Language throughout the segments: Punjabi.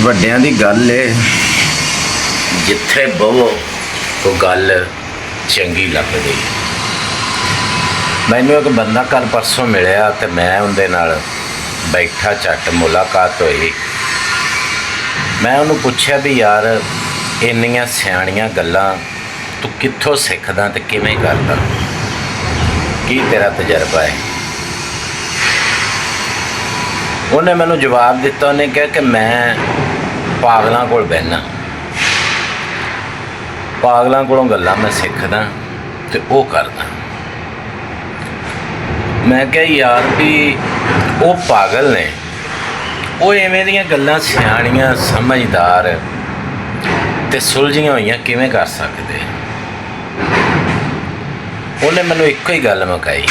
ਵੱਡਿਆਂ ਦੀ ਗੱਲ ਏ, ਜਿੱਥੇ ਬਵੋ ਉਹ ਗੱਲ ਚੰਗੀ ਲੱਗਦੀ। ਮੈਨੂੰ ਇੱਕ ਬੰਦਾ ਕੱਲ੍ਹ ਪਰਸੋਂ ਮਿਲਿਆ ਅਤੇ ਮੈਂ ਉਹਦੇ ਨਾਲ ਬੈਠਾ, ਝੱਟ ਮੁਲਾਕਾਤ ਹੋਈ। ਮੈਂ ਉਹਨੂੰ ਪੁੱਛਿਆ ਵੀ ਯਾਰ ਇੰਨੀਆਂ ਸਿਆਣੀਆਂ ਗੱਲਾਂ ਤੂੰ ਕਿੱਥੋਂ ਸਿੱਖਦਾ ਅਤੇ ਕਿਵੇਂ ਕਰਦਾ, ਕੀ ਤੇਰਾ ਤਜਰਬਾ ਹੈ? ਉਹਨੇ ਮੈਨੂੰ ਜਵਾਬ ਦਿੱਤਾ। ਉਹਨੇ ਕਿਹਾ ਕਿ ਮੈਂ ਪਾਗਲਾਂ ਕੋਲ ਬਹਿਨਾ, ਪਾਗਲਾਂ ਕੋਲੋਂ ਗੱਲਾਂ ਮੈਂ ਸਿੱਖਦਾ ਅਤੇ ਉਹ ਕਰਦਾ। ਮੈਂ ਕਿਹਾ ਯਾਰ ਵੀ ਉਹ ਪਾਗਲ ਨੇ, ਉਹ ਐਵੇਂ ਦੀਆਂ ਗੱਲਾਂ ਸਿਆਣੀਆਂ, ਸਮਝਦਾਰ ਅਤੇ ਸੁਲਝੀਆਂ ਹੋਈਆਂ ਕਿਵੇਂ ਕਰ ਸਕਦੇ? ਉਹਨੇ ਮੈਨੂੰ ਇੱਕੋ ਹੀ ਗੱਲ ਮੁਕਾਈ।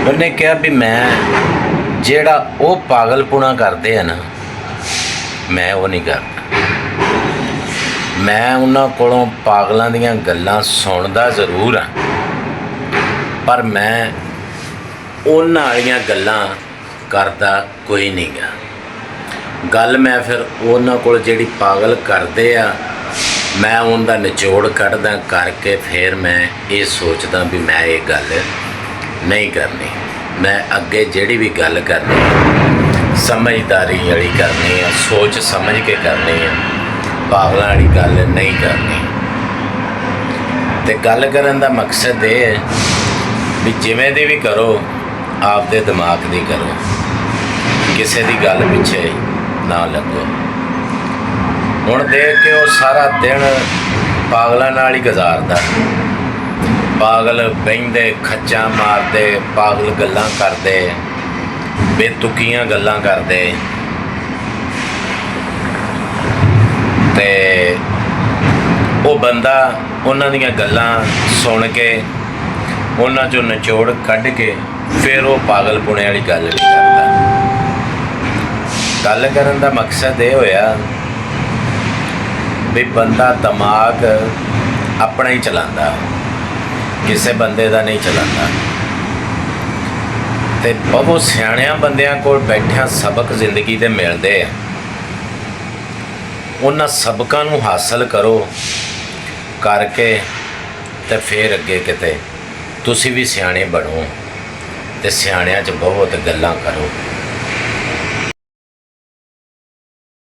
ਉਹਨੇ ਕਿਹਾ ਵੀ ਮੈਂ ਜਿਹੜਾ ਉਹ ਪਾਗਲਪੁਣਾ ਕਰਦੇ ਆ ਨਾ, ਮੈਂ ਉਹ ਨਹੀਂ ਕਰਦਾ। ਮੈਂ ਉਹਨਾਂ ਕੋਲੋਂ ਪਾਗਲਾਂ ਦੀਆਂ ਗੱਲਾਂ ਸੁਣਦਾ ਜ਼ਰੂਰ ਹਾਂ, ਪਰ ਮੈਂ ਉਹਨਾਂ ਵਾਲੀਆਂ ਗੱਲਾਂ ਕਰਦਾ ਕੋਈ ਨਹੀਂ ਗਾ। ਗੱਲ ਮੈਂ ਫਿਰ ਉਹਨਾਂ ਕੋਲ ਜਿਹੜੀ ਪਾਗਲ ਕਰਦੇ ਆ, ਮੈਂ ਉਹਦਾ ਨਿਚੋੜ ਕੱਢਦਾ ਕਰਕੇ ਫਿਰ ਮੈਂ ਇਹ ਸੋਚਦਾ ਵੀ ਮੈਂ ਇਹ ਗੱਲ ਨਹੀਂ ਕਰਨੀ। ਮੈਂ ਅੱਗੇ ਜਿਹੜੀ ਵੀ ਗੱਲ ਕਰਨੀ ਸਮਝਦਾਰੀ ਵਾਲੀ ਕਰਨੀ ਆ, ਸੋਚ ਸਮਝ ਕੇ ਕਰਨੀ ਆ, ਪਾਗਲਾਂ ਵਾਲੀ ਗੱਲ ਨਹੀਂ ਕਰਨੀ। ਅਤੇ ਗੱਲ ਕਰਨ ਦਾ ਮਕਸਦ ਇਹ ਹੈ ਵੀ ਜਿਵੇਂ ਦੀ ਵੀ ਕਰੋ, ਆਪਦੇ ਦਿਮਾਗ ਦੀ ਕਰੋ, ਕਿਸੇ ਦੀ ਗੱਲ ਪਿੱਛੇ ਨਾ ਲੱਗੋ। ਹੁਣ ਦੇਖ ਕੇ ਉਹ ਸਾਰਾ ਦਿਨ ਪਾਗਲਾਂ ਨਾਲ ਹੀ ਗੁਜ਼ਾਰਦਾ। ਪਾਗਲ ਬਹਿੰਦੇ, ਖੱਚਾਂ ਮਾਰਦੇ, ਪਾਗਲ ਗੱਲਾਂ ਕਰਦੇ, ਬੇਤੁਕੀਆਂ ਗੱਲਾਂ ਕਰਦੇ, ਅਤੇ ਉਹ ਬੰਦਾ ਉਹਨਾਂ ਦੀਆਂ ਗੱਲਾਂ ਸੁਣ ਕੇ ਉਹਨਾਂ 'ਚੋਂ ਨਿਚੋੜ ਕੱਢ ਕੇ ਫਿਰ ਉਹ ਪਾਗਲਪੁਣੇ ਵਾਲੀ ਗੱਲ ਨਹੀਂ ਕਰਦਾ। ਗੱਲ ਕਰਨ ਦਾ ਮਕਸਦ ਇਹ ਹੋਇਆ ਵੀ ਬੰਦਾ ਦਿਮਾਗ ਆਪਣਾ ਹੀ ਚਲਾਉਂਦਾ, ਕਿਸੇ ਬੰਦੇ ਦਾ ਨਹੀਂ ਚਲਾਉਂਦਾ। ਅਤੇ ਬਹੁਤ ਸਿਆਣਿਆਂ ਬੰਦਿਆਂ ਕੋਲ ਬੈਠਿਆਂ ਸਬਕ ਜ਼ਿੰਦਗੀ ਦੇ ਮਿਲਦੇ ਆ। ਉਹਨਾਂ ਸਬਕਾਂ ਨੂੰ ਹਾਸਲ ਕਰੋ ਕਰਕੇ ਅਤੇ ਫਿਰ ਅੱਗੇ ਕਿਤੇ ਤੁਸੀਂ ਵੀ ਸਿਆਣੇ ਬਣੋ ਅਤੇ ਸਿਆਣਿਆਂ 'ਚ ਬਹੁਤ ਗੱਲਾਂ ਕਰੋ।